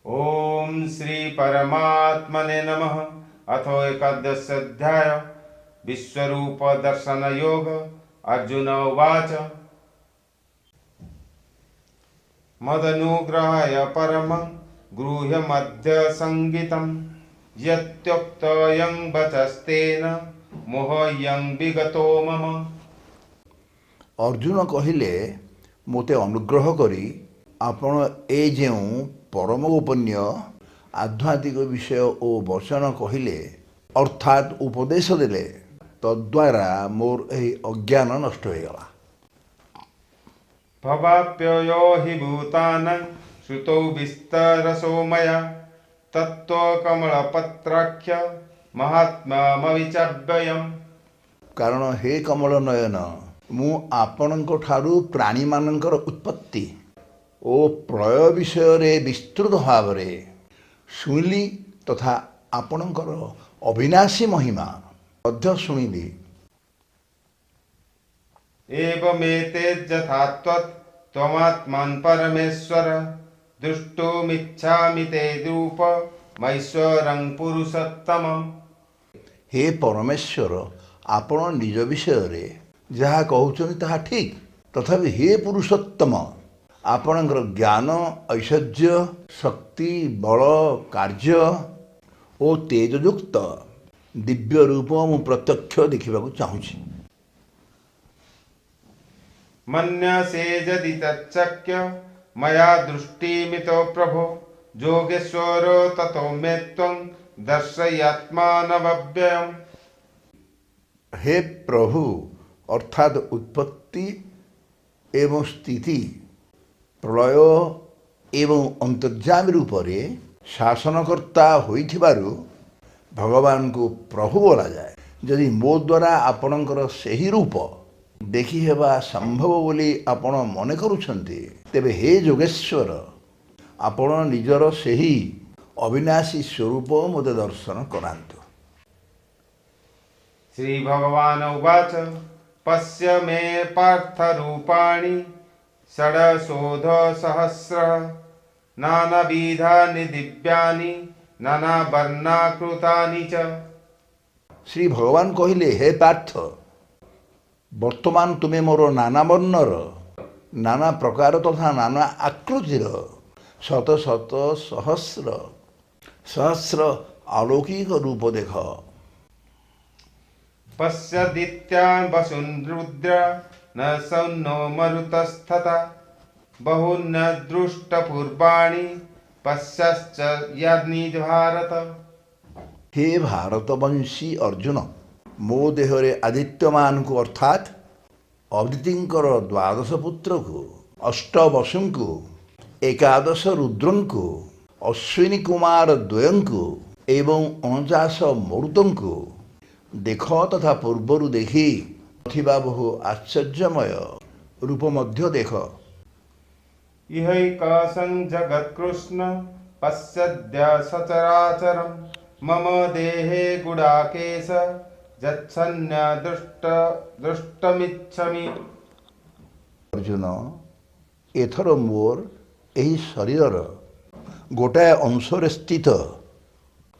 ओम श्री परमात्मने नमः। अथो एकादशाध्याय विश्वरूप दर्शन योग। अर्जुन उवाच मदनुग्रहाय परमं गृह्यमद्य संगीतं यत्युक्तयं वचस्तेन मोहयं विगतो मम। अर्जुन कहिले मोते अनुग्रह करी आपण ए जेउ परम गोपनीय आध्यात्मिक विषय ओ वचन कहिले अर्थात उपदेश देले तद्वारा मोर एही अज्ञान नष्ट हो गला। भवाप्ययो हि भूतानां श्रुतौ विस्तरसो मया तत्त्वकमलपत्राख्य महात्म्यमविचाव्ययम्। कारण हे कमल नयन मु आपणଙ୍କ ଠାରୁ ପ୍ରାଣୀମାନଙ୍କର उत्पत्ति ଓ ପ୍ରଳୟ ବିଷୟରେ ବିସ୍ତୃତ ଭାବରେ ଶୁଣିଲି ତଥା ଆପଣଙ୍କର ଅବିନାଶୀ ମହିମା ମଧ୍ୟ ଶୁଣିଲି। एवमेते यथा त्वमात्मान् परमेश्वर दृष्टुमिच्छामि ते रूप महेश्वरं पुरुषोत्तमम्। हे परमेश्वर आपण निज विषୟରେ ଯାହା କହୁଛନ୍ତି ତାହା ଠିକ୍, ତଥାପି ହେ ପୁରୁଷୋତ୍ତମ ଆପଣଙ୍କର ଜ୍ଞାନ ଐଶ୍ୱର୍ଯ୍ୟ ଶକ୍ତି ବଳ କାର୍ଯ୍ୟ ଓ ତେଜଯୁକ୍ତ ଦିବ୍ୟ ରୂପ ମୁଁ ପ୍ରତ୍ୟକ୍ଷ ଦେଖିବାକୁ ଚାହୁଁଛି। मन्यसे यदि तच्चक्य मया दृष्टिमितो प्रभो योगेश्वरो ततो मे त्वं दर्शयात्मानमव्ययम्। हे प्रभु अर्थात उत्पत्ति एवं स्थिति प्रलय एवं अंतर्यामी रूप रे शासनकर्ता होइथिबारु भगवान को प्रभु बोला जाए। यदि मो द्वारा आपणकर सही रूप देखि हेबा संभव बोली आपण मने करूछन्ति तेबे हे योगेश्वर आपण निजर सही अविनाशी स्वरूप मोते दर्शन करांतु। श्री भगवान उवाच पश्य मे पार्थ रूपाणि षडशोधसहस्र नानाविधानि दिव्यानि नानावर्णाकृतानि च। श्री भगवान कहिले हे पार्थ वर्तमान तुम्हें मोर नाना वर्णर नाना प्रकार तथा नाना आकृतिर शत शत सहस्र सहस्र अलौकिक रूप देख। पश्यदित्यान् वसून् रुद्र न सौनो मरुतस्तथा बहुन्यदृष्टपूर्वाणि पश्यश्च यानि भारत। हे भारतवंशी अर्जुन मो देहरे आदित्यमान को अर्थात अदितिंकर द्वादश पुत्र को अष्ट वसु को एकादश रुद्रन को अश्विनी कुमार द्वयं को एवं 49 मरुतों को देख तथा पूर्वर देखी थिबा बहु आश्चर्यमय रूप मध्य देख। इहैकासं जगत्कृष्ण पश्यद्य सचराचरं मम देहे गुडाकेश यच्छन्य दृष्टमिच्छमि। अर्जुन एथर मोर एही शरीर गोटाए अंशरे स्थित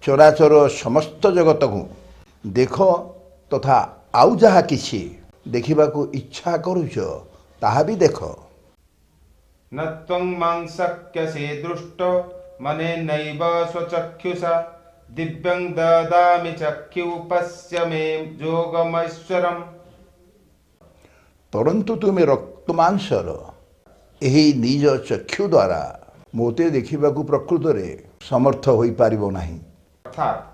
चराचर समस्त जगत को देख तथा आउ जहा किछि देखिबाकू इच्छा करूछ ताहा भी देख। न त्वं मां शक्यसे दृष्टो मनेनैव स्वचक्षुषा दिव्यं ददामि चक्षु पश्य मे योगमैश्वरम्। परंतु तुम्हें रक्तमांसर एही निज चक्षु द्वारा मोते देखिबाकू प्रकृत रे समर्थ होई पारिबो नाही। अर्थात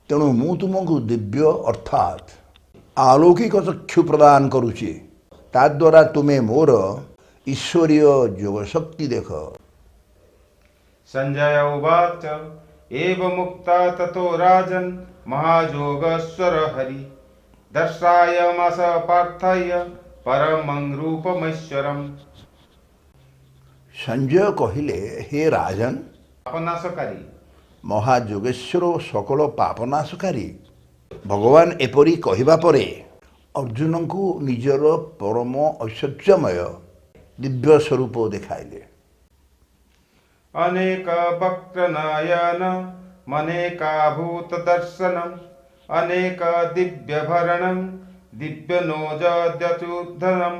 तेणु मु तुमको दिव्य अर्थात अलौकिक चक्षु प्रदान करुछि ताद्वारा तुम्हें मोर ईश्वरीय योग शक्ति देख। संजय उवाच एवमुक्ता ततो राजन् महायोगेश्वर हरि दर्शयामास पार्थाय परमं रूपमैश्वरम्। संजय कहिले हे राजन अपनाशकारी महायोगेश्वर सकल पापनाशकारी भगवान एपरी कहिबा परे अर्जुन को निजर परम ऐश्वर्यमय दिव्य स्वरूप देखाइले। अनेक वक्त्रनयन मनेकाभूतदर्शनम् अनेक दिव्यभरणं दिव्यनोजद्यचूर्धनम्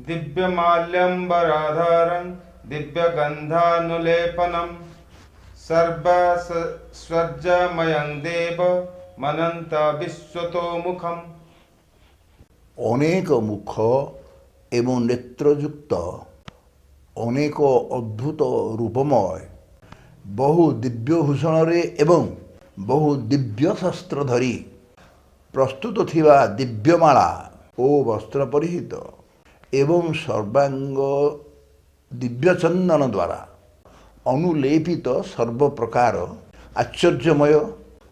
दिव्यमाल्यम्बरधरं दिव्यगन्धानुलेपनं सर्वस्वर्जमयं देव मनन्त विश्वतोमुखम्। ଅନେକ ମୁଖ ଏବଂ ନେତ୍ରଯୁକ୍ତ ଅନେକ ଅଦ୍ଭୁତ ରୂପମୟ ବହୁ ଦିବ୍ୟଭୂଷଣରେ ଏବଂ ବହୁ ଦିବ୍ୟ ଶସ୍ତ୍ର ଧରି ପ୍ରସ୍ତୁତ ଥିବା ଦିବ୍ୟମାଳା ଓ ବସ୍ତ୍ର ପରିହିତ ଏବଂ ସର୍ବାଙ୍ଗ ଦିବ୍ୟଚନ୍ଦନ ଦ୍ୱାରା ଅନୁଲେପିତ ସର୍ବପ୍ରକାର ଆଶ୍ଚର୍ଯ୍ୟମୟ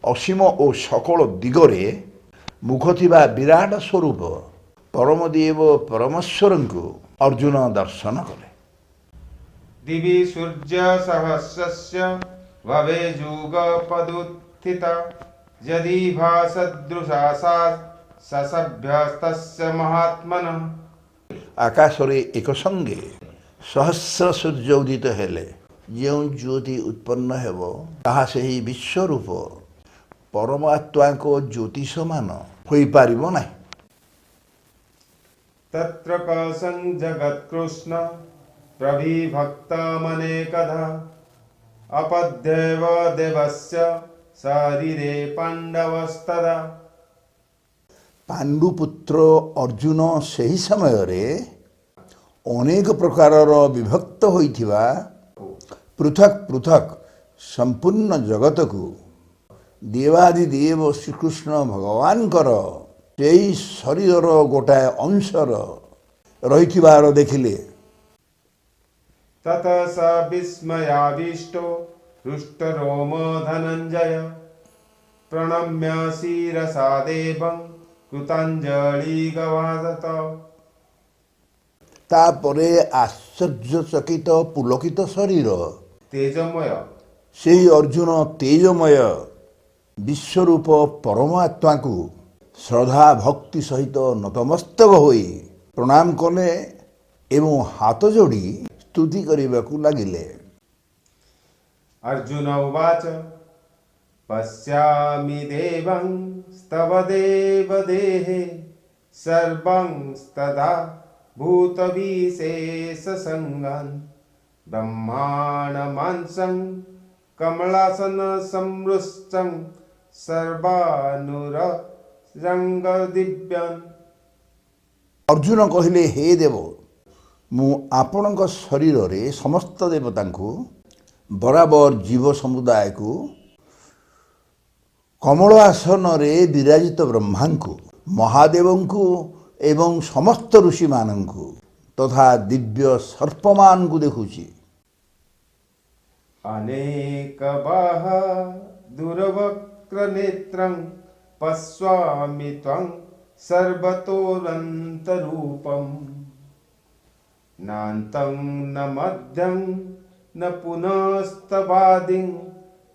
ଅସୀମ ଓ ସକଳ ଦିଗରେ ମୁଖ ଥିବା ବିରାଟ ସ୍ୱରୂପ ପରମଦେବ ପରମେଶ୍ୱରଙ୍କୁ ଅର୍ଜୁନ ଦର୍ଶନ କଲେ। दिवि सूर्यसहस्रस्य भवेजुगपदुत्थिता यदि भासदृशा सा ससभ्यस्तस्य महात्मनः। ଆକାଶରେ ଏକ ସଙ୍ଗେ ସହସ୍ର ସୂର୍ଯ୍ୟ ଉଦିତ ହେଲେ ଯେଉଁ ଜ୍ୟୋତି ଉତ୍ପନ୍ନ ହେବ ତାହା ସେହି ବିଶ୍ୱରୂପ ପରମାତ୍ମାଙ୍କ ଜ୍ୟୋତି ସମାନ ହୋଇପାରିବ ନାହିଁ। तत्र कौसं जगत्कृष्ण प्रविभक्तमनेकधा अपद्येव देवस्य शरीरे पाण्डवस्तदा। ପାଣ୍ଡୁପୁତ୍ର ଅର୍ଜୁନ ସେହି ସମୟରେ ଅନେକ ପ୍ରକାରର ବିଭକ୍ତ ହୋଇଥିବା ପୃଥକ୍ ପୃଥକ୍ ସମ୍ପୂର୍ଣ୍ଣ ଜଗତକୁ ଦେବାଦିଦେବ ଶ୍ରୀକୃଷ୍ଣ ଭଗବାନଙ୍କର ସେହି ଶରୀରର ଗୋଟାଏ ଅଂଶର ରହିଥିବାର ଦେଖିଲେ। ततः स विस्मयाविष्टो हृष्टरोमो धनञ्जय प्रणम्य शिरसा देवं कृताञ्जलिगवादत। ତାପରେ ଆଶ୍ଚର୍ଯ୍ୟଚକିତ ପୁଲକିତ ଶରୀର तेजमय ସେହି ଅର୍ଜୁନ ତେଜମୟ ବିଶ୍ୱରୂପ ପରମାତ୍ମାକୁ ଶ୍ରଦ୍ଧା ଭକ୍ତି ସହିତ ନତମସ୍ତକ ହୋଇ ପ୍ରଣାମ କଲେ ଏବଂ ହାତ ଯୋଡ଼ି ସ୍ତୁତି କରିବାକୁ ଲାଗିଲେ। अर्जुन उवाच पश्यामि देवं स्तव देवदेहे सर्वं तदा भूतविशेषसङ्गं ब्रह्माण्डमांसं कमलासनसंवृष्टं सर्वानुररङ्गदिव्यम्। ଅର୍ଜୁନ କହିଲେ, ହେ ଦେବ, ମୁଁ ଆପଣଙ୍କ ଶରୀରରେ ସମସ୍ତ ଦେବତାଙ୍କୁ ବରାବର ଜୀବ ସମୁଦାୟକୁ କମଳ ଆସନରେ ବିରାଜିତ ବ୍ରହ୍ମାଙ୍କୁ ମହାଦେବଙ୍କୁ ଏବଂ ସମସ୍ତ ଋଷିମାନଙ୍କୁ ତଥା ଦିବ୍ୟ ସର୍ପମାନଙ୍କୁ ଦେଖୁଛି। अनेकबाह दुर्वक्रनेत्रं पश्यामि त्वं सर्वतोऽनन्तरूपम् नान्तं न मध्यं न पुनस्तवादिं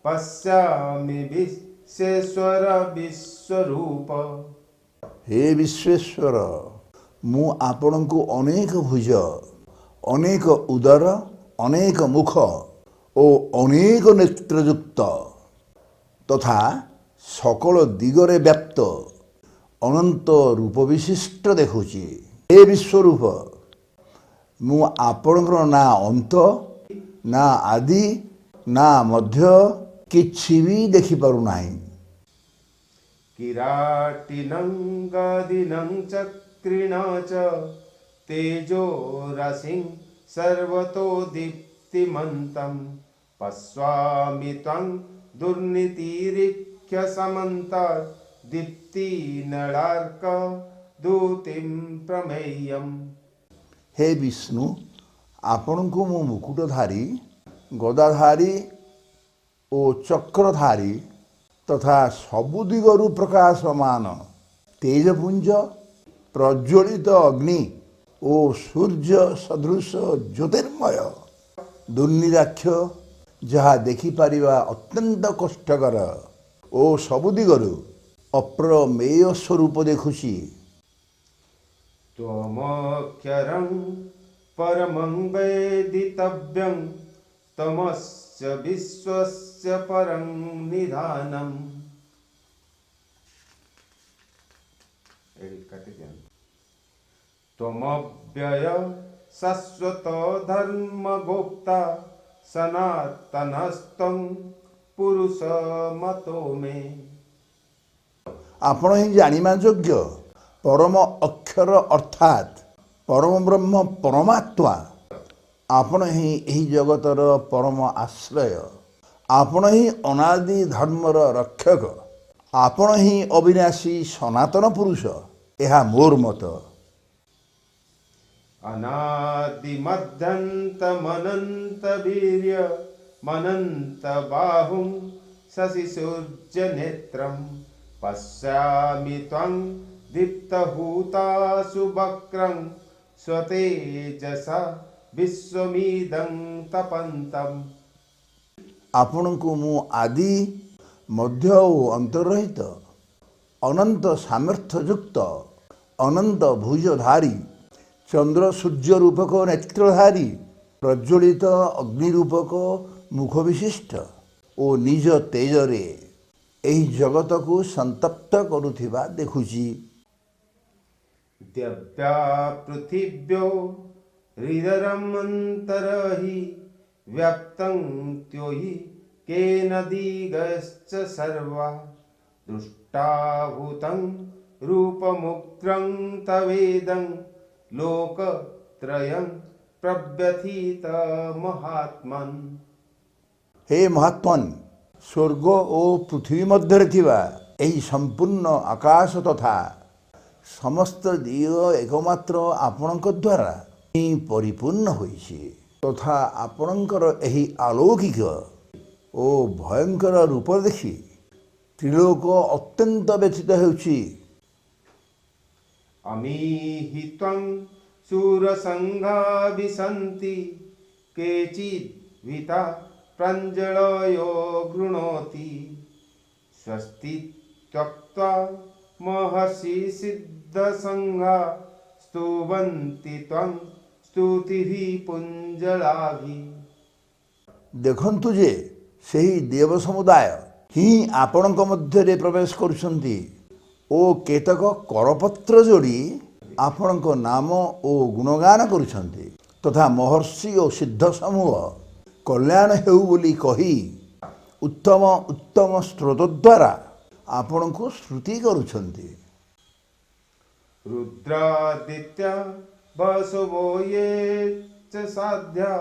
पश्यामि विश्वेश्वर विश्वरूप। ହେ ବିଶ୍ୱେଶ୍ୱର, ମୁଁ ଆପଣଙ୍କୁ ଅନେକ ଭୁଜ, ଅନେକ ଉଦର, ଅନେକ ମୁଖ ଓ ଅନେକ ନେତ୍ରଯୁକ୍ତ ତଥା ସକଳ ଦିଗରେ ବ୍ୟାପ୍ତ ଅନନ୍ତ ରୂପ ବିଶିଷ୍ଟ ଦେଖୁଛି। ହେ ବିଶ୍ୱରୂପ, ମୁଁ ଆପଣଙ୍କର ନା ଅନ୍ତ, ନା ଆଦି, ନା ମଧ୍ୟ କିଛି ବି ଦେଖିପାରୁନାହିଁ। किराटिनं गदिनं चक्रिण च तेजो रसिं सर्वतो दीप्तिमन्तं पश्यामि त्वं दुर्नितिरिख्य समन्तात् दीप्तिनलार्क दूतिं प्रमेयम्। ହେ ବିଷ୍ଣୁ, ଆପଣଙ୍କୁ ମୁଁ ମୁକୁଟଧାରୀ, ଗଦାଧାରୀ ଓ ଚକ୍ରଧାରୀ ତଥା ସବୁ ଦିଗରୁ ପ୍ରକାଶମାନ ତେଜପୁଞ୍ଜ, ପ୍ରଜ୍ୱଳିତ ଅଗ୍ନି ଓ ସୂର୍ଯ୍ୟ ସଦୃଶ ଜ୍ୟୋତିର୍ମୟ ଦୁର୍ନିରାକ୍ଷ ଯାହା ଦେଖିପାରିବା ଅତ୍ୟନ୍ତ କଷ୍ଟକର ଓ ସବୁ ଦିଗରୁ ଅପ୍ରମେୟ ସ୍ୱରୂପ ଦେଖୁଛି। त्वमक्षरं परमं वेदितव्यं तमस्य विश्वस्य परं निधानम्। त्वमव्यय शाश्वत धर्मगोप्ता सनातनस्तं पुरुषमतो मे। आपण ही जानिमा योग्य परम अक्षर अर्थात परम ब्रह्म परमात्मा। आपण ही एही जगतर परम आश्रय। आपण ही अनादि धर्मर रक्षक। आपण ही अविनाशी सनातन पुरुष। यह मोर मत। अनादिमध्यन्तमनन्तवीर्य मनन्तबाहुं शशिसूर्यनेत्रं पश्यामि त्वं दीप्तहुताशु वक्रं स्वतेजसा विश्वमिदं तपन्तम्। आपणको मु आदि मध्य और अंतर्रहित अनंत सामर्थ्ययुक्त अनंत भुजधारी चंद्र सूर्य रूपक नेत्रधारी प्रज्वलित अग्निरूपक मुख विशिष्ट और निज तेजरे एही जगत को संतप्त करुथिबा देखुची। दिव्या पृथिव्यो हृदरमन्तरहि व्याप्तं त्योहि केन दिगश्च सर्वा दृष्टाभूतं रूपमुग्रं तवेदं लोकत्रयं प्रव्यथित महात्मन्। हे महात्मन स्वर्ग और पृथ्वी मध्य थिबा एही संपूर्ण आकाश तथा समस्त दिग एकमात्र आपणक द्वारा ही परिपूर्ण होइछि तथा आपणकर एही अलौकिक ओ भयंकर रूप देखि त्रिलोक अत्यंत व्यथित हेउछि। अमीहि त्वं शूरसङ्घा विशन्ति केचिद्भीता प्राञ्जलयो गृह्णोति स्वस्ति त्यक्त्वा महर्षि सिद्धसङ्घा स्तुवन्ति त्वं स्तुतिभिः पुञ्जलाभिः। देखंतु जे सही देव समुदाय ही आपणक मध्य प्रवेश करुछंती ओ केतक करपत्र जोड़ी आपणक नाम ओ गुणगान करुछंती तथा महर्षि और सिद्ध समूह कल्याण हेउ बोली कही उत्तम उत्तम स्रोत द्वारा आपण को श्रुति करुछंती। रुद्रादित्या वसवो ये च साध्या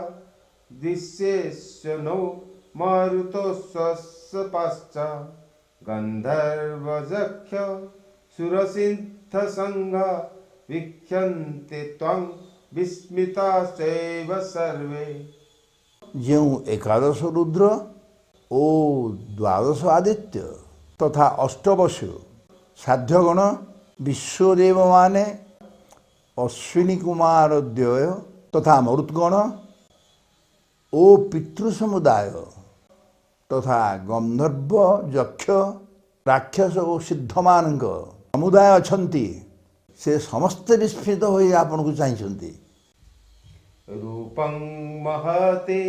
दिश्येश्व नो मारुतो स्वस्पश्च गन्धर्वजक्ष सुरसिद्धसङ्घा वीक्षन्ते त्वं विस्मिताश्चैव सर्वे। जो एकादश रुद्र ओ द्वादश आदित्य तथा अष्टवसु साध्यगण विश्वदेव माने अश्विनी कुमार द्वय तथा मरुत्गण ओ पितृसमुदाय तथा गंधर्व यक्ष राक्षस और सिद्धमान समुदाय अछंती से समस्त विस्मित हो आपन को चाहिए। रूपं महते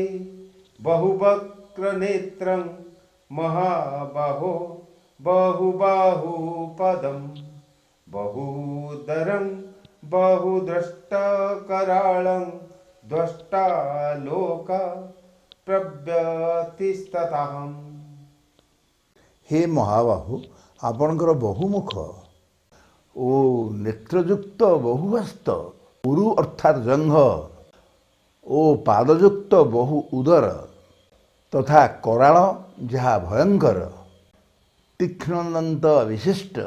बहुवक्र नेत्रं महाबाहो बहुबाहुपदं बहुदरं बहुदृष्टकराळं द्रष्टालोका प्रव्यतिस्तताहम्। हे महाबाहु आपणकर बहुमुख ओ नेत्रयुक्त बहुहस्त उरु अर्थात जंघ ओ पादयुक्त बहु उदर तथा कराळ जहा भयंकर तीक्ष्णदंत विशिष्ट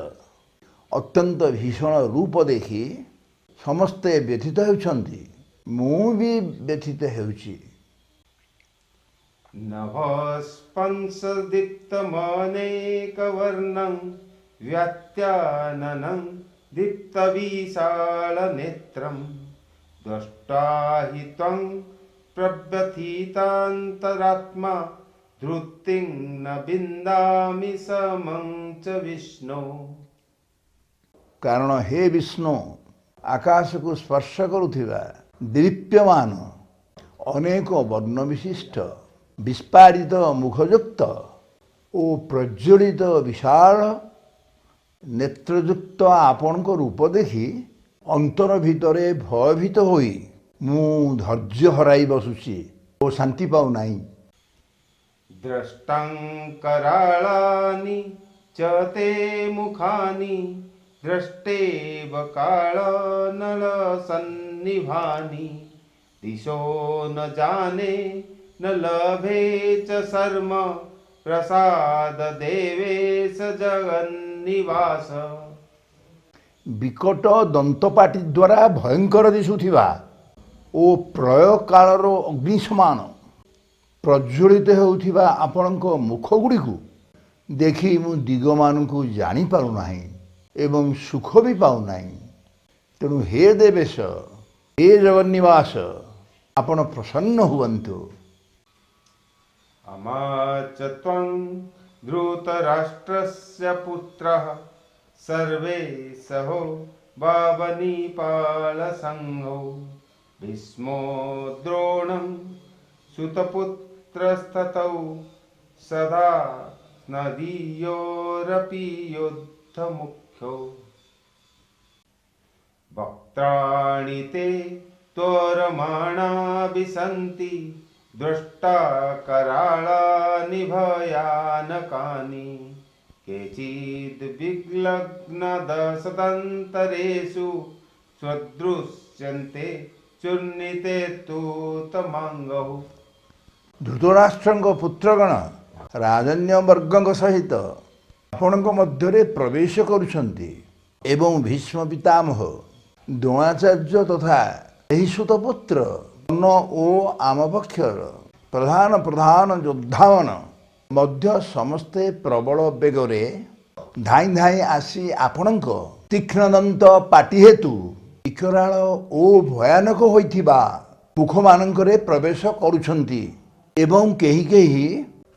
अत्यंत भीषण रूप देखि समस्ते व्यथित होउछन्ति मु भी व्यथित हेउछि। नभस्पंसदीप्तमनेकवर्णं व्यात्याननं दीप्तविशालनेत्रं द्रष्टा हि त्वं प्रव्यथितान्तरात्मा धृतिं न विन्दामि समं च विष्णु। कारण हे विष्णु आकाश को स्पर्श करुथिबा ଦୀପ୍ୟମାନ ଅନେକ ବର୍ଣ୍ଣ ବିଶିଷ୍ଟ ବିସ୍ଫାରିତ ମୁଖଯୁକ୍ତ ଓ ପ୍ରଜ୍ୱଳିତ ବିଶାଳ ନେତ୍ରଯୁକ୍ତ ଆପଣଙ୍କ ରୂପ ଦେଖି ଅନ୍ତର ଭିତରେ ଭୟଭୀତ ହୋଇ ମୁଁ ଧୈର୍ଯ୍ୟ ହରାଇ ବସୁଛି ଓ ଶାନ୍ତି ପାଉନାହିଁ। दृष्टं कराळानि च ते मुखानि दृष्टेव कालनलसन्निभानि दिशो न जाने न लभे च शर्म प्रसाद देवेश जगन्निवास। ବିକଟ ଦନ୍ତପାଟି ଦ୍ୱାରା ଭୟଙ୍କର ଦିଶୁଥିବା ଓ ପ୍ରଳୟ କାଳର ଅଗ୍ନି ସମାନ ପ୍ରଜ୍ୱଳିତ ହେଉଥିବା ଆପଣଙ୍କ ମୁଖଗୁଡ଼ିକୁ ଦେଖି ମୁଁ ଦିଗମାନଙ୍କୁ ଜାଣିପାରୁନାହିଁ ଏବଂ ସୁଖ ବି ପାଉନାହିଁ। ତେଣୁ ହେ ଦେବେଶ, ହେ ଜଗନ୍ନିବାସ, ଆପଣ ପ୍ରସନ୍ନ ହୁଅନ୍ତୁ। अमाच त्वं धृतराष्ट्रस्य पुत्रः सर्वे सहो वावनीपालसंघो भीष्मो द्रोणं सुतपुत्रस्ततौ सदा नदीयोरपि युद्धमुख्यो वक्त्राणि ते त्वरमाणा विसन्ति दृष्टा कराळानि भयानकानि केचिद् विग्लग्नदशदन्तरेषु स्वदृश्यन्ते चूर्णिते तूतमाङ्गौ। ଧୃତରାଷ୍ଟ୍ରଙ୍କ ପୁତ୍ରଗଣ ରାଜନ୍ୟବର୍ଗଙ୍କ ସହିତ ଆପଣଙ୍କ ମଧ୍ୟରେ ପ୍ରବେଶ କରୁଛନ୍ତି ଏବଂ ଭୀଷ୍ମ ପିତାମହ, ଦ୍ରୋଣାଚାର୍ଯ୍ୟ ତଥା ଏହି ସୁତପୁତ୍ର କର୍ଣ୍ଣ ଓ ଆମ ପକ୍ଷର ପ୍ରଧାନ ପ୍ରଧାନ ଯୋଦ୍ଧାମାନ ମଧ୍ୟ ସମସ୍ତେ ପ୍ରବଳ ବେଗରେ ଧାଇଁ ଧାଇଁ ଆସି ଆପଣଙ୍କ ତୀକ୍ଷ୍ଣଦନ୍ତ ପାଟି ହେତୁ ବିକରାଳ ଓ ଭୟାନକ ହୋଇଥିବା ମୁଖମାନଙ୍କରେ ପ୍ରବେଶ କରୁଛନ୍ତି ଏବଂ କେହି କେହି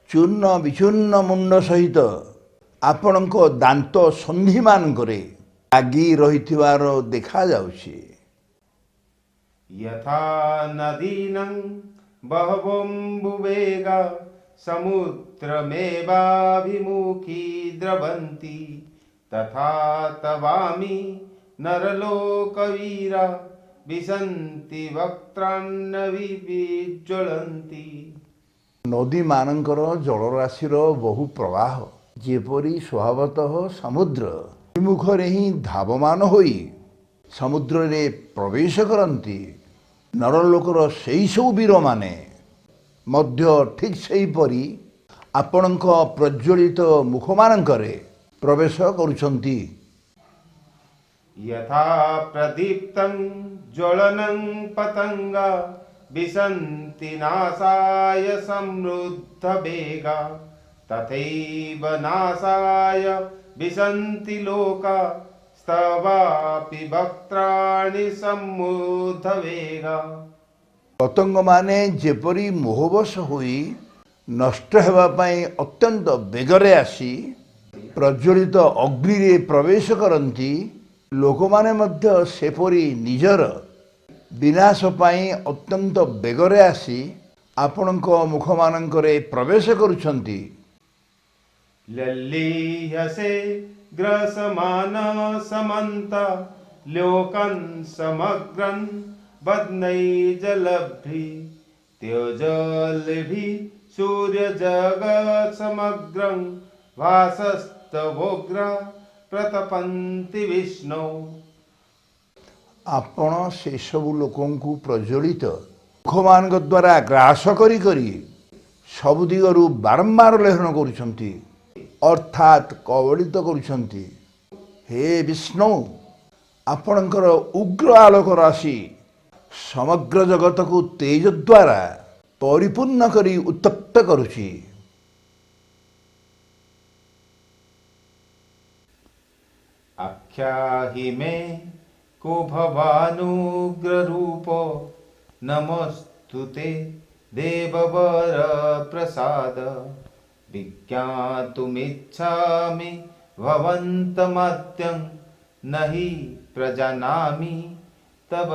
ଚୂର୍ଣ୍ଣ ବିଚୂର୍ଣ୍ଣ ମୁଣ୍ଡ ସହିତ ଆପଣଙ୍କ ଦାନ୍ତ ସନ୍ଧିମାନଙ୍କରେ ଲାଗି ରହିଥିବାର ଦେଖାଯାଉଛି। यथा नदीनं बहवोऽम्बुवेगा समुद्रमेवाभिमुखी द्रवन्ति तथा तवामि नरलोकवीरा विशन्ति वक्त्रान्न विज्वलन्ति। ନଦୀମାନଙ୍କର ଜଳରାଶିର ବହୁ ପ୍ରବାହ ଯେପରି ସ୍ୱଭାବତଃ ସମୁଦ୍ର ବିମୁଖରେ ହିଁ ଧାବମାନ ହୋଇ ସମୁଦ୍ରରେ ପ୍ରବେଶ କରନ୍ତି, ନରଲୋକର ସେହି ସବୁ ବୀରମାନେ ମଧ୍ୟ ଠିକ୍ ସେହିପରି ଆପଣଙ୍କ ପ୍ରଜ୍ୱଳିତ ମୁଖମାନଙ୍କରେ ପ୍ରବେଶ କରୁଛନ୍ତି। यथा प्रदीप्तं ज्वलनं पतंगा विशन्ति नाशाय समृद्धवेगा तथैव नाशाय विशन्ति लोका स्तवापि वक्त्राणि सम्मुद्धवेगा। ପତଙ୍ଗମାନେ ଯେପରି ମୋହବଶ ହୋଇ ନଷ୍ଟ ହେବା ପାଇଁ ଅତ୍ୟନ୍ତ ବେଗରେ ଆସି ପ୍ରଜ୍ୱଳିତ ଅଗ୍ନିରେ ପ୍ରବେଶ କରନ୍ତି, ଲୋକମାନେ ମଧ୍ୟ ସେପରି ନିଜର ବିନାଶ ପାଇଁ ଅତ୍ୟନ୍ତ ବେଗରେ ଆସି ଆପଣଙ୍କ ମୁଖମାନଙ୍କରେ ପ୍ରବେଶ କରୁଛନ୍ତି। लल्लीयसे ग्रसमान समन्त लोकन् समग्रन् बध्नैर्जलभि त्योजलभि सूर्यजगत् समग्रं भासस्तवोग्र प्रतपन्ति विष्णु। ଆପଣ ସେସବୁ ଲୋକଙ୍କୁ ପ୍ରଜ୍ୱଳିତ ମୁଖମାନଙ୍କ ଦ୍ୱାରା ଗ୍ରାସ କରି କରି ସବୁ ଦିଗରୁ ବାରମ୍ବାର ଲେହନ କରୁଛନ୍ତି ଅର୍ଥାତ୍ କବଳିତ କରୁଛନ୍ତି। ହେ ବିଷ୍ଣୁ, ଆପଣଙ୍କର ଉଗ୍ର ଆଲୋକ ରାଶି ସମଗ୍ର ଜଗତକୁ ତେଜ ଦ୍ୱାରା ପରିପୂର୍ଣ୍ଣ କରି ଉତ୍ତପ୍ତ କରୁଛି। आख्याहि मे को भवानुग्ररूप नमस्तुते देववर प्रसाद तव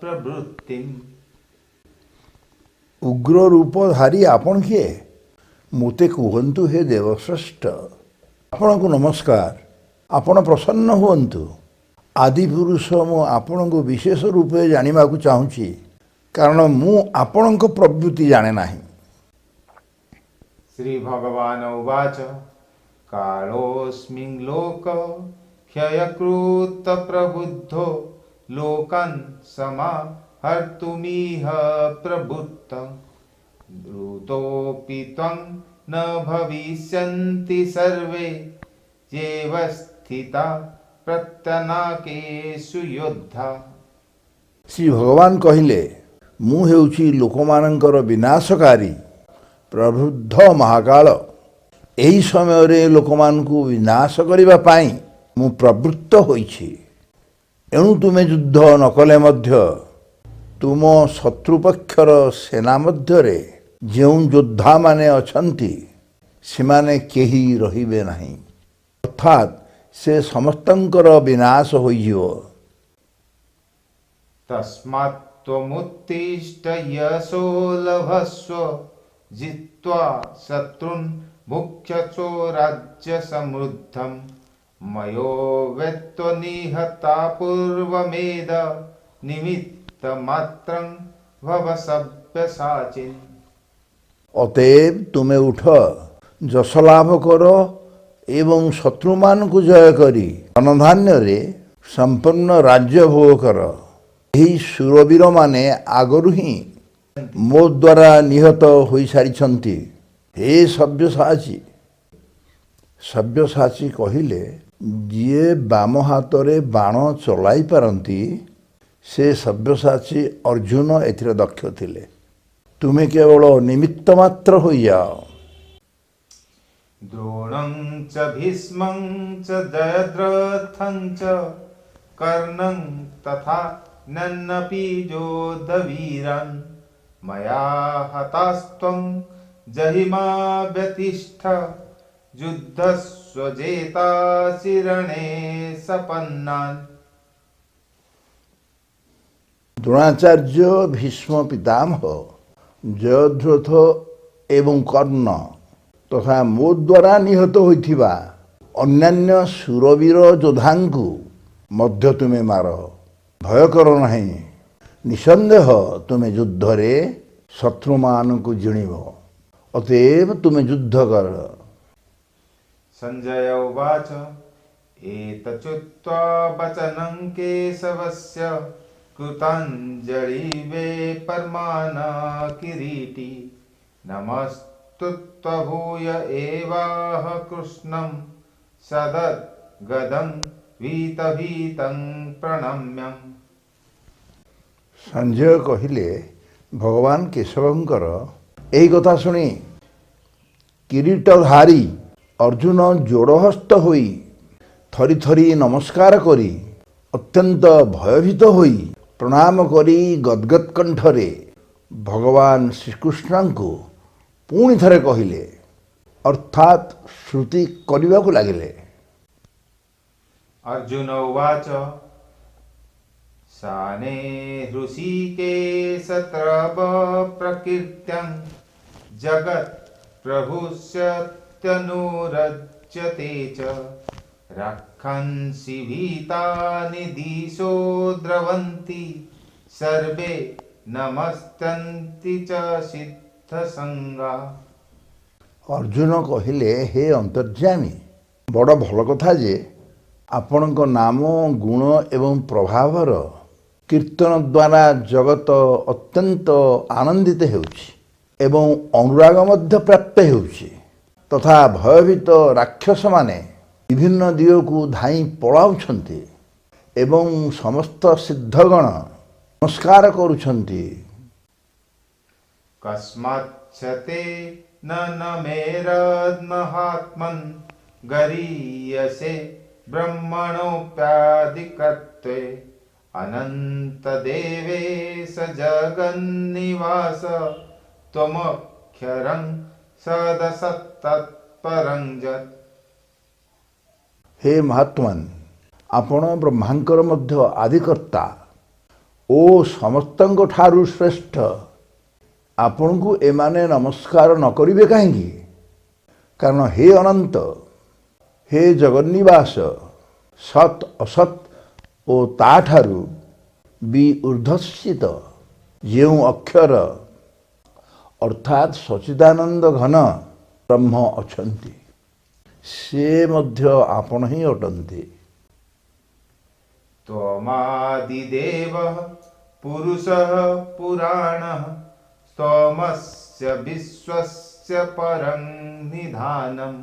प्रवृत्तिम्। उग्र रूपधारी आपण किए मोते कहतु हे देवश्रेष्ठ आपण को नमस्कार आपण प्रसन्न हुअन्तु आदिपुरुष मु आपण को विशेष रूपे जानिबा को चाहूची कारण मु आपण को प्रवृत्ति जाने नाही। श्री भगवान उवाच कालोऽस्मिन् लोक ह्ययकृत प्रबुद्धो लोकान् समाहर्तुमिह प्रवृत्तः द्रुतोऽपि त्वं न भविष्यन्ति सर्वे येव स्थिता प्रत्यनाकेषु योद्धा। श्री भगवान कहिले मु हेउची लोकमानंकर विनाशकारी प्रबुद्ध महाकाल एही समय रे लोकमान को विनाश करिबा पाई मु प्रवृत्त होइछि। एणु तुमे युद्ध न कले मध्य तुम शत्रुपक्षर सेना मध्य रे ଯେଉଁ ଯୋଦ୍ଧାମାନେ ଅଛନ୍ତି ସେମାନେ କେହି ରହିବେ ନାହିଁ ଅର୍ଥାତ୍ ସେ ସମସ୍ତଙ୍କର ବିନାଶ ହୋଇଯିବ। तस्मात् त्वमुत्तिष्ठ यशो लभस्व जित्वा शत्रुन् भुक्ष्यसो राज्य समृद्धं मयोवेत्त्व निहता पूर्वमेध निमित्तमात्रं भव सव्यसाचिन्। अतएव तुमे उठ जश लाभ कर एवं शत्रुमान को जय करी धनधान्य रे संपन्न राज्य भोग कर। यही शूरवीर माने आगरु ही मो द्वारा निहत होई सारिछंती। हे सव्यसाची सव्यसाची कहिले जिए बाम हाथ रे बाण चलाई पारंती से सव्यसाची अर्जुन एथिरे दक्ष थिले। तुम्हें केवल निमित्त मात्र हो जाओ। द्रोणं च भीष्मं च जयद्रथं च कर्णं तथा नन्नपि योद्धवीरान् मया हतास्त्वं जहिमा व्यतिष्ठ युद्धस्व जेतासि रणे सपन्नान्। द्रोणाचार्य भीष्म पितामह जयद्रथ एवं कर्ण तथा मो द्वारा निहत होइथिबा अन्यान्य शूरवीर योद्धांकु मध्य तुमे मार भय कर नहीं। निसंदेह तुमे युद्ध रे शत्रुमान को जिणिब अतएव तुमे युद्ध कर। संजय उवाच एतच्चुत्वा वचनं केशवस्य कृताञ्जलिवे परमाना किरीटी नमस्तुत्वभूय एवाह कृष्णं सदद्गदं वीतभीतं प्रणम्यम्। संजय कहिले भगवान केशवंकर एही कथा शुणी किरीटधारी अर्जुन जोड़हस्त होई थरी थरी नमस्कार करी अत्यंत भयभीत होई प्रणाम करी गदगद कंठरे भगवान श्रीकृष्ण को पुणी थरे कहिले अर्थात श्रुति करने को लगिले। अर्जुन उवाच साने ऋषिकेश तव प्रकीर्त्यं जगत् प्रभुष्यत्यनुरज्यते च रक्षन्सि भीतानि दिशो द्रवन्ति सर्वे नमस्तन्ति च सिद्धसंगा। अर्जुन कहिले हे अंतर्यामी बड़ भल कथा जे आपणक नाम गुण एवं प्रभावर कीर्तन द्वारा जगत अत्यंत आनंदित हेउछि एवं अनुराग मध्य प्राप्त हेउछि तथा भयभीत राक्षस माने विभिन्न दिग को धाई पलाउछन्ति एवं समस्त सिद्धगण नमस्कार करुछन्ति। कस्माच्छते न मेरद्महात्मन् गरीयसे ब्रह्मणोऽप्यादिकर्त्वे अनन्तदेवेश जगन्निवास त्वमक्षरं सदसत्तत्परं जत्। हे महात्मन आपण ब्रह्मांकर मध्य आदिकर्ता ଓ ସମସ୍ତଙ୍କ ଠାରୁ ଶ୍ରେଷ୍ଠ, ଆପଣଙ୍କୁ ଏମାନେ ନମସ୍କାର ନ କରିବେ କାହିଁକି? କାରଣ ହେ ଅନନ୍ତ, ହେ ଜଗନ୍ନିବାସ, ସତ୍ ଅସତ୍ ଓ ତାଠାରୁ ବି ଉର୍ଦ୍ଧଶ୍ଚିତ ଯେଉଁ ଅକ୍ଷର ଅର୍ଥାତ୍ ସଚ୍ଚିଦାନନ୍ଦ ଘନ ବ୍ରହ୍ମ ଅଛନ୍ତି, ସେ ମଧ୍ୟ ଆପଣ ହିଁ ଅଟନ୍ତି। त्वमादिदेवः पुरुषः पुराणः स्तोमस्य विश्वस्य परं निधानं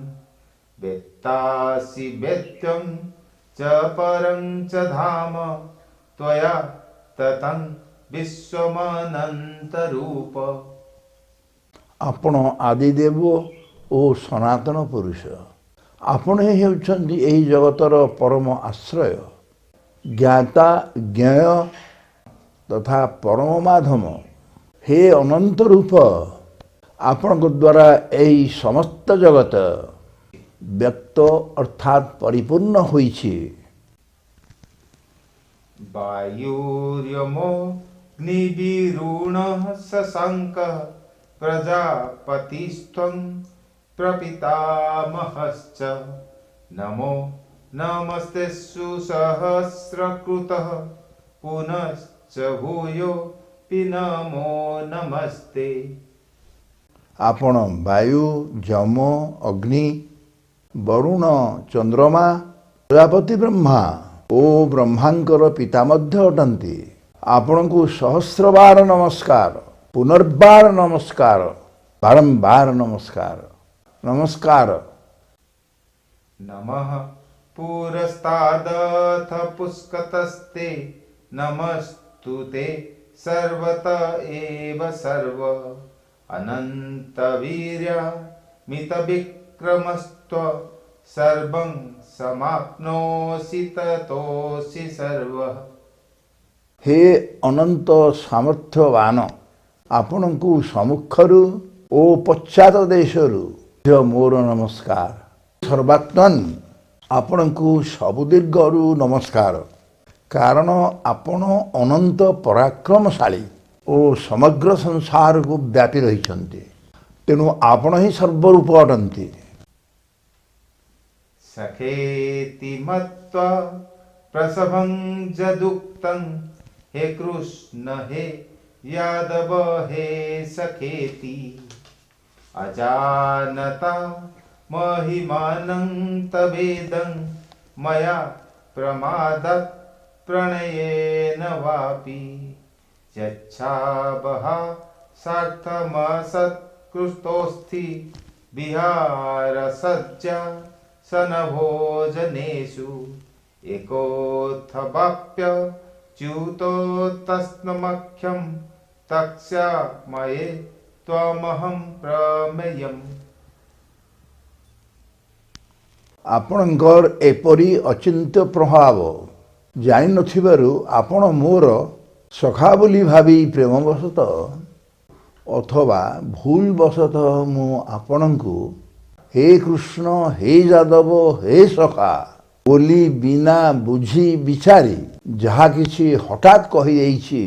वेत्तासि वेद्यं च परं च धाम त्वया ततं विश्वमनन्तरूप। ଆପଣ ଆଦିଦେବ ଓ ସନାତନ ପୁରୁଷ। ଆପଣ ହିଁ ହେଉଛନ୍ତି ଏହି ଜଗତର ପରମ ଆଶ୍ରୟ, ଜ୍ଞାତା ଜ୍ଞେୟ ତଥା ପରମ ମାଧମ। ହେ ଅନନ୍ତ ରୂପ, ଆପଣଙ୍କ ଦ୍ୱାରା ଏହି ସମସ୍ତ ଜଗତ ବ୍ୟକ୍ତ ଅର୍ଥାତ୍ ପରିପୂର୍ଣ୍ଣ ହୋଇଛି। वायुर्यमोऽग्निभिरुणः शशाङ्कः प्रजापतिस्त्वं प्रपितामहश्च नमो नमस्तेऽस्तु सहस्रकृतः पुनश्च भूयोऽपि नमो नमस्ते। ଆପଣ ବାୟୁ, ଯମ, ଅଗ୍ନି, ବରୁଣ, ଚନ୍ଦ୍ରମା, ପ୍ରଜାପତି ବ୍ରହ୍ମା ଓ ବ୍ରହ୍ମାଙ୍କର ପିତା ମଧ୍ୟ ଅଟନ୍ତି। ଆପଣଙ୍କୁ ସହସ୍ରବାର ନମସ୍କାର, ପୁନର୍ବାର ନମସ୍କାର, ବାରମ୍ବାର ନମସ୍କାର। ନମସ୍କାର। नमः पुरस्तादथ पुष्कतस्ते नमस्तुते सर्वत एव सर्व अनन्तवीर्यमितविक्रमस्त्व सर्वं समाप्नोषि ततोऽसि सर्वः। ହେ ଅନନ୍ତ ସାମର୍ଥ୍ୟବାନ, ଆପଣଙ୍କୁ ସମ୍ମୁଖରୁ ଓ ପଶ୍ଚାତ ଦେଶରୁ ମୋର ନମସ୍କାର। ସର୍ବାତ୍ମନ୍, ଆପଣଙ୍କୁ ସବୁ ଦିଗରୁ ନମସ୍କାର, କାରଣ ଆପଣ ଅନନ୍ତ ପରାକ୍ରମଶାଳୀ ଓ ସମଗ୍ର ସଂସାରକୁ ବ୍ୟାପି ରହିଛନ୍ତି, ତେଣୁ ଆପଣ ହିଁ ସର୍ବରୂପ ଅଟନ୍ତି। सखेति मत्वा प्रसभं जदुक्तं हे कृष्ण हे यादव हे सखेति अजानता महिमानं तवेदं मया प्रमादात् प्रणयेन वापि यच्छावः सार्थमसत्कृतोऽस्ति विहारसज्जा सनभोजनेषु एकोऽथवाप्य च्युतो तस्मख्यं तक्ष्यामये त्वमहं प्रमेयम्। ଆପଣଙ୍କର ଏପରି ଅଚିନ୍ତ୍ୟ ପ୍ରଭାବ ଜାଣିନଥିବାରୁ ଆପଣ ମୋର ସଖା ବୋଲି ଭାବି ପ୍ରେମବଶତଃ ଅଥବା ଭୁଲବଶତଃ ମୁଁ ଆପଣଙ୍କୁ ହେ କୃଷ୍ଣ, ହେ ଯାଦବ, ହେ ସଖା ବୋଲି ବିନା ବୁଝି ବିଚାରି ଯାହା କିଛି ହଠାତ୍ କହିଦେଇଛି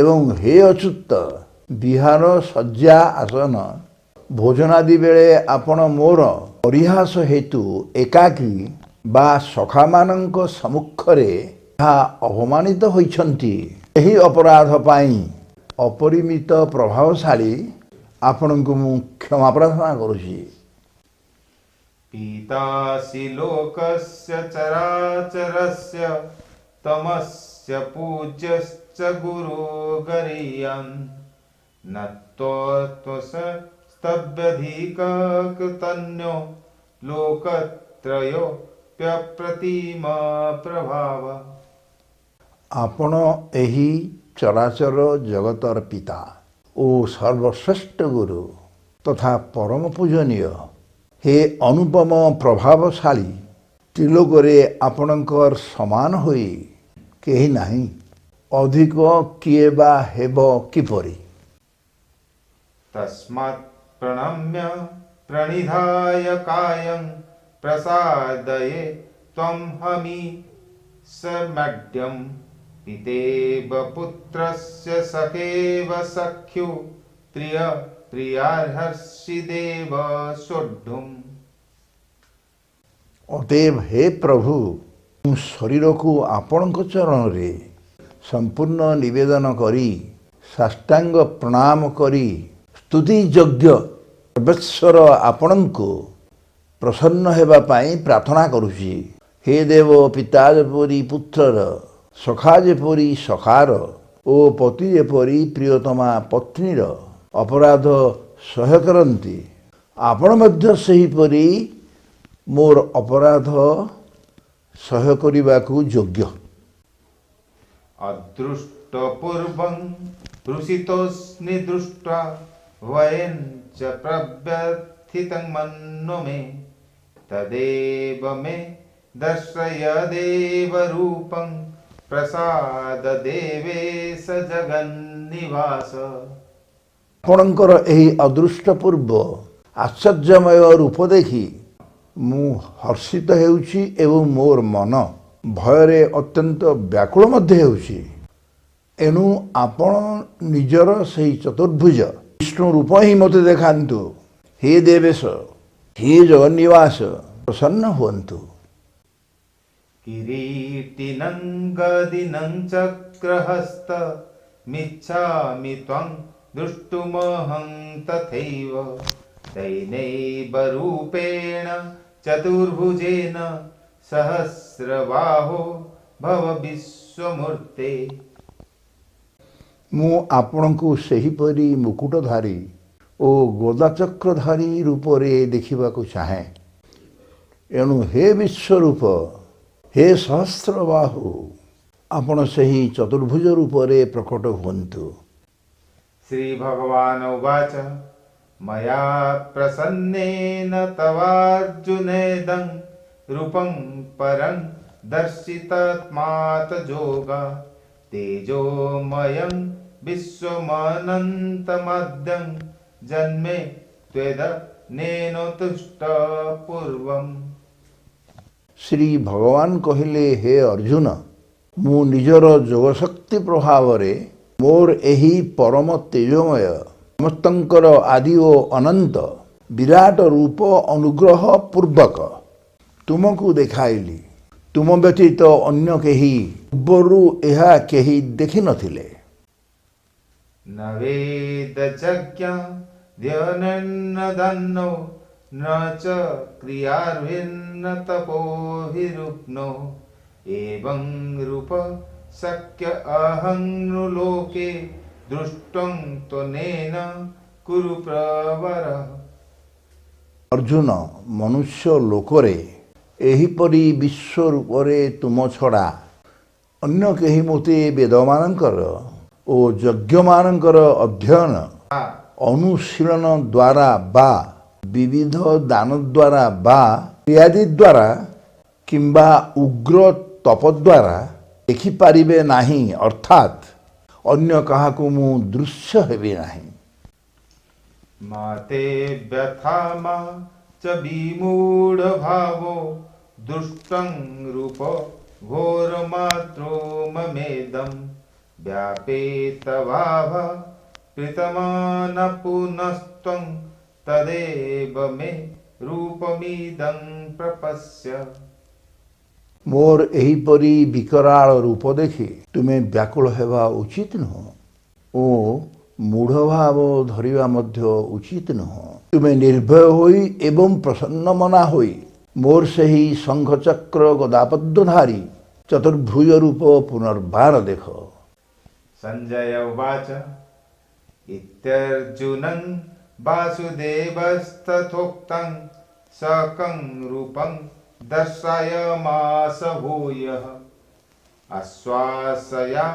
ଏବଂ ହେ ଅଚ୍ୟୁତ, ବିହାର, ଶଯ୍ୟା, ଆସନ, ଭୋଜନାଦି ବେଳେ ଆପଣ ମୋର ପରିହାସ ହେତୁ ଏକାକୀ ବା ସଖାମାନଙ୍କ ସମ୍ମୁଖରେ ଯାହା ଅପମାନିତ ହୋଇଛନ୍ତି, ଏହି ଅପରାଧ ପାଇଁ ଅପରିମିତ ପ୍ରଭାବଶାଳୀ ଆପଣଙ୍କୁ ମୁଁ କ୍ଷମା ପ୍ରାର୍ଥନା କରୁଛି। पितासि लोकस्य चराचरस्य तमस्य पूज्यश्च गुरुर्गरीयान् न त्वस्तव्यधिककृतन्यो लोकत्रयोऽप्यप्रतिम प्रभाव। ଆପଣ ଏହି ଚରାଚର ଜଗତର ପିତା ଓ ସର୍ବଶ୍ରେଷ୍ଠ ଗୁରୁ ତଥା ପରମ ପୂଜନୀୟ। ହେ ଅନୁପମ ପ୍ରଭାବଶାଳୀ, ତ୍ରିଲୋକରେ ଆପଣଙ୍କର ସମାନ ହୋଇ କେହି ନାହିଁ, ଅଧିକ କିଏ ବା ହେବ କିପରି? तस्मात् प्रणम्य प्रणिधाय कायं प्रसादये त्वं हमी समड्यं पितेव पुत्रस्य सखेव सख्यु प्रियार्हसि देव सोढुम्। ଅତଏବ ହେ ପ୍ରଭୁ, ମୁଁ ଶରୀରକୁ ଆପଣଙ୍କ ଚରଣରେ ସମ୍ପୂର୍ଣ୍ଣ ନିବେଦନ କରି ସାଷ୍ଟାଙ୍ଗ ପ୍ରଣାମ କରି ସ୍ତୁତି ଯଜ୍ଞ ସର୍ବସ୍ୱର ଆପଣଙ୍କୁ ପ୍ରସନ୍ନ ହେବା ପାଇଁ ପ୍ରାର୍ଥନା କରୁଛି। ହେ ଦେବ, ପିତା ଯେପରି ପୁତ୍ରର, ସଖା ଯେପରି ସଖାର ଓ ପତି ଯେପରି ପ୍ରିୟତମା ପତ୍ନୀର ଅପରାଧ ସହ୍ୟ କରନ୍ତି, ଆପଣ ମଧ୍ୟ ସେହିପରି ମୋର ଅପରାଧ ସହ୍ୟ କରିବାକୁ ଯୋଗ୍ୟ। अदृष्टपूर्वं हृषितोऽस्मि दृष्ट्वा वयं च प्रव्यथितं मन्नु मे तदेव मे दर्शय देवरूपं प्रसाद देवेश जगन्निवास। ଆପଣଙ୍କର ଏହି ଅଦୃଷ୍ଟପୂର୍ବ ଆଶ୍ଚର୍ଯ୍ୟମୟ ରୂପ ଦେଖି ମୁଁ ହର୍ଷିତ ହେଉଛି ଏବଂ ମୋର ମନ ଭୟରେ ଅତ୍ୟନ୍ତ ବ୍ୟାକୁଳ ମଧ୍ୟ ହେଉଛି। ଏଣୁ ଆପଣ ନିଜର ସେହି ଚତୁର୍ଭୁଜ ବିଷ୍ଣୁ ରୂପ ହିଁ ମୋତେ ଦେଖାନ୍ତୁ। ହେ ଦେବେଶ, ହେ ଜଗନ୍ନିବାସ, ପ୍ରସନ୍ନ ହୁଅନ୍ତୁ। किरीटिनं गदिनं चक्रहस्त मिच्छामि त्वं द्रष्टुमहं तथैव दैनैव रूपेण चतुर्भुजेन सहस्रबाहो भव विश्वमूर्ते। ମୁଁ ଆପଣଙ୍କୁ ସେହିପରି ମୁକୁଟଧାରୀ ଓ ଗଦାଚକ୍ରଧାରୀ ରୂପରେ ଦେଖିବାକୁ ଚାହେଁ। ଏଣୁ ହେ ବିଶ୍ୱରୂପ, ହେ ସହସ୍ରବାହୁ, ଆପଣ ସେହି ଚତୁର୍ଭୁଜ ରୂପରେ ପ୍ରକଟ ହୁଅନ୍ତୁ। श्रीभगवान् उवाच मया प्रसन्नेन तवार्जुनेदं रूपं परं दर्शितस्मात् जोगा तेजोमयं विश्वमनन्तमद्यं जन्मे त्वेदनेन तुष्टपूर्वम्। ଶ୍ରୀ ଭଗବାନ କହିଲେ, ହେ ଅର୍ଜୁନ, ମୁଁ ନିଜର ଯୋଗଶକ୍ତି ପ୍ରଭାବରେ ମୋର ଏହି ପରମ ତେଜୋମୟ ସମସ୍ତଙ୍କର ଆଦି ଓ ଅନନ୍ତ ବିରାଟ ରୂପ ଅନୁଗ୍ରହ ପୂର୍ବକ ତୁମକୁ ଦେଖାଇଲି। ତୁମ ବ୍ୟତୀତ ଅନ୍ୟ କେହି ପୂର୍ବରୁ ଏହା କେହି ଦେଖିନଥିଲେ। न वेदज्ञ ध्यनेन दन्नो न च क्रियार्भिन्न तपोभिरुग्नो एवं रूप शक्य अहं नु लोके दृष्टं त्वनेन कुरु प्रवर। ଅର୍ଜୁନ, ମନୁଷ୍ୟ ଲୋକରେ ଏହିପରି ବିଶ୍ୱ ରୂପରେ ତୁମ ଛଡ଼ା ଅନ୍ୟ କେହି ମୋତେ ବେଦମାନଙ୍କର ଓ ଯଜ୍ଞମାନଙ୍କର ଅଧ୍ୟୟନ ଅନୁଶୀଳନ ଦ୍ୱାରା ବା ବିବିଧ ଦାନ ଦ୍ୱାରା ବା କ୍ରିୟାଦି ଦ୍ୱାରା କିମ୍ବା ଉଗ୍ର ତପ ଦ୍ୱାରା ଦେଖିପାରିବେ ନାହିଁ, ଅର୍ଥାତ୍ ଅନ୍ୟ କାହାକୁ ମୁଁ ଦୃଶ୍ୟ ହେବି ନାହିଁ। माते व्यथा मा च विमूढभावो दुष्टं रूप घोरमात्रो ममेदं व्यापेतवाभ प्रीतमान पुनस्त्वं तदेव मे रूपमिदं प्रपश्य। ମୋର ଏହିପରି ବିକରାଳ ରୂପ ଦେଖି ତୁମେ ବ୍ୟାକୁଳ ହେବା ଉଚିତ ନୁହଁ ଓ ମୂଢ଼ ଭାବ ଧରିବା ମଧ୍ୟ ଉଚିତ ନୁହଁ। ତୁମେ ନିର୍ଭୟ ହୋଇ ଏବଂ ପ୍ରସନ୍ନ ମନା ହୋଇ ମୋର ସେହି ଶଙ୍ଖଚକ୍ର ଗଦାପଦ୍ମଧାରୀ ଚତୁର୍ଭୁଜ ରୂପ ପୁନର୍ବାର ଦେଖ। संजय उवाच इत्यर्जुनं वासुदेवस्तथोक्तं सकं रूपं दर्शयामास भूयः आश्वासयामास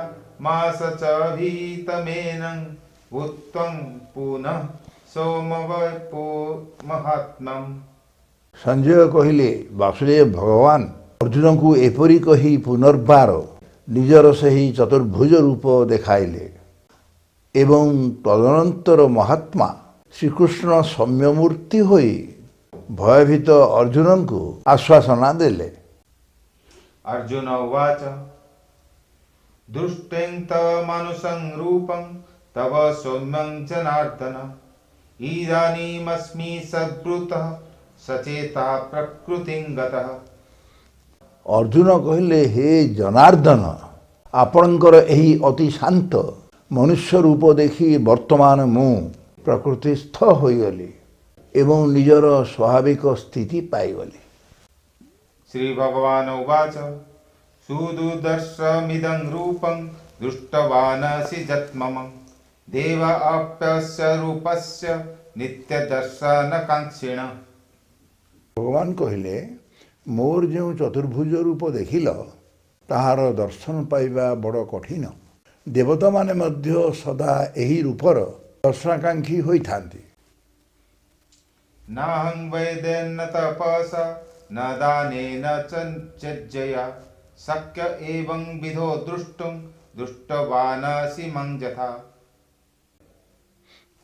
च भीतमेनं भूत्वं पुनः सोमवैपो महात्मम्। ସଞ୍ଜୟ କହିଲେ, ବାସୁଦେବ ଭଗବାନ ଅର୍ଜୁନଙ୍କୁ ଏପରି କହି ପୁନର୍ବାର ନିଜର ସେହି ଚତୁର୍ଭୁଜ ରୂପ ଦେଖାଇଲେ ଏବଂ ତଦନନ୍ତର ମହାତ୍ମା ଶ୍ରୀକୃଷ୍ଣ ସୌମ୍ୟମୂର୍ତ୍ତି ହୋଇ ଭୟଭୀତ ଅର୍ଜୁନଙ୍କୁ ଆଶ୍ୱାସନା ଦେଲେ। अर्जुन उवाच दृष्टेन्त मानुषं रूपं तव सौम्यं जनार्दन इदानीमस्मि सद्ब्रूतः सचेता प्रकृतिं गतः। ଅର୍ଜୁନ କହିଲେ, ହେ ଜନାର୍ଦ୍ଦନ, ଆପଣଙ୍କର ଏହି ଅତି ଶାନ୍ତ ମନୁଷ୍ୟ ରୂପ ଦେଖି ବର୍ତ୍ତମାନ ମୁଁ ପ୍ରକୃତିସ୍ଥ ହୋଇଗଲି ଏବଂ ନିଜର ସ୍ୱାଭାବିକ ସ୍ଥିତି ପାଇଗଲି। श्रीभगवानुवाच सुदुर्दर्शमिदं रूपं दृष्टवानसि यत्मम देव आप्यस्य रूपस्य नित्यदर्शनकाङ्क्षिण। ଭଗବାନ କହିଲେ, ମୋର ଯେଉଁ ଚତୁର୍ଭୁଜ ରୂପ ଦେଖିଲ ତାହାର ଦର୍ଶନ ପାଇବା ବଡ଼ କଠିନ। ଦେବତାମାନେ ମଧ୍ୟ ସଦା ଏହି ରୂପର ଦର୍ଶନାକାଂକ୍ଷୀ ହୋଇଥାନ୍ତି। नाहं वैदेन्न तपसा न दानेन च यज्ञया शक्य एवं विधो द्रष्टुं दृष्टवानसि मं यथा।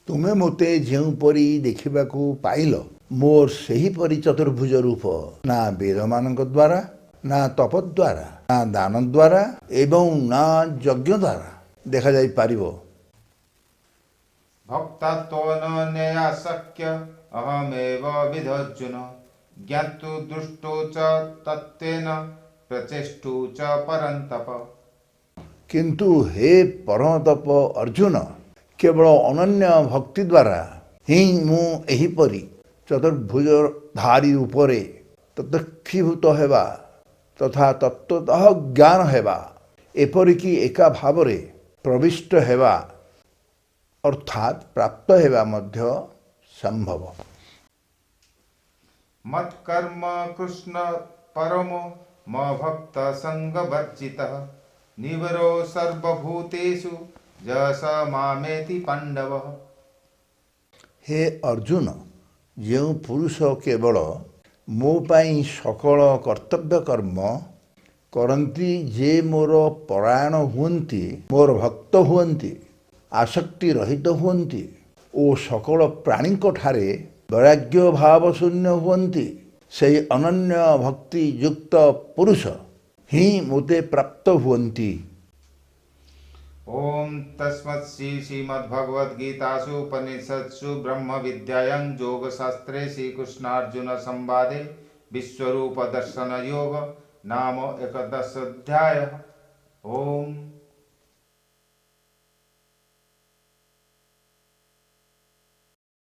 ତୁମେ ମୋତେ ଯେଉଁପରି ଦେଖିବାକୁ ପାଇଲ ମୋର ସେହିପରି ଚତୁର୍ଭୁଜ ରୂପ ନା ବେଦମାନଙ୍କ ଦ୍ୱାରା, ନା ତପ ଦ୍ୱାରା, ନା ଦାନ ଦ୍ୱାରା ଏବଂ ନା ଯଜ୍ଞ ଦ୍ୱାରା ଦେଖାଯାଇପାରିବ। भक्तात्वनन्यया शक्य अहमेव विधर्जुन ज्ञातु दृष्टो च तत्त्वेन प्रचेष्टु च परन्तप। କିନ୍ତୁ ହେ ପରମତପ ଅର୍ଜୁନ, କେବଳ ଅନନ୍ୟ ଭକ୍ତି ଦ୍ୱାରା ହିଁ ମୁଁ ଏହିପରି ଚତୁର୍ଭୁଜଧାରୀ ରୂପରେ ତଦକ୍ଷୀଭୂତ ହେବା ତଥା ତତ୍ତ୍ୱତଃ ଜ୍ଞାନ ହେବା, ଏପରିକି ଏକା ଭାବରେ ପ୍ରବିଷ୍ଟ ହେବା ଅର୍ଥାତ୍ ପ୍ରାପ୍ତ ହେବା ମଧ୍ୟ ସମ୍ଭବ। मत्कर्म कृष्ण परमो मभक्त संगवर्जितः निवरो सर्वभूतेषु जस मामेति पांडव। ହେ ଅର୍ଜୁନ, ଯେଉଁ ପୁରୁଷ କେବଳ ମୋ ପାଇଁ ସକଳ କର୍ତ୍ତବ୍ୟ କର୍ମ କରନ୍ତି, ଯେ ମୋର ପରାୟଣ ହୁଅନ୍ତି, ମୋର ଭକ୍ତ ହୁଅନ୍ତି, ଆସକ୍ତି ରହିତ ହୁଅନ୍ତି ଓ ସକଳ ପ୍ରାଣୀଙ୍କ ଠାରେ ବୈରାଗ୍ୟ ଭାବ ଶୂନ୍ୟ ହୁଅନ୍ତି, ସେହି ଅନନ୍ୟ ଭକ୍ତି ଯୁକ୍ତ ପୁରୁଷ ହିଁ ମୋତେ ପ୍ରାପ୍ତ ହୁଅନ୍ତି। ओम तस्मत् श्री श्रीमद्भगवद्गीतासु उपनिषत्सु ब्रह्म विद्यायां योगशास्त्रे श्रीकृष्णार्जुन संवादे विश्वरूप दर्शन योग नाम 11 अध्यायः। ओम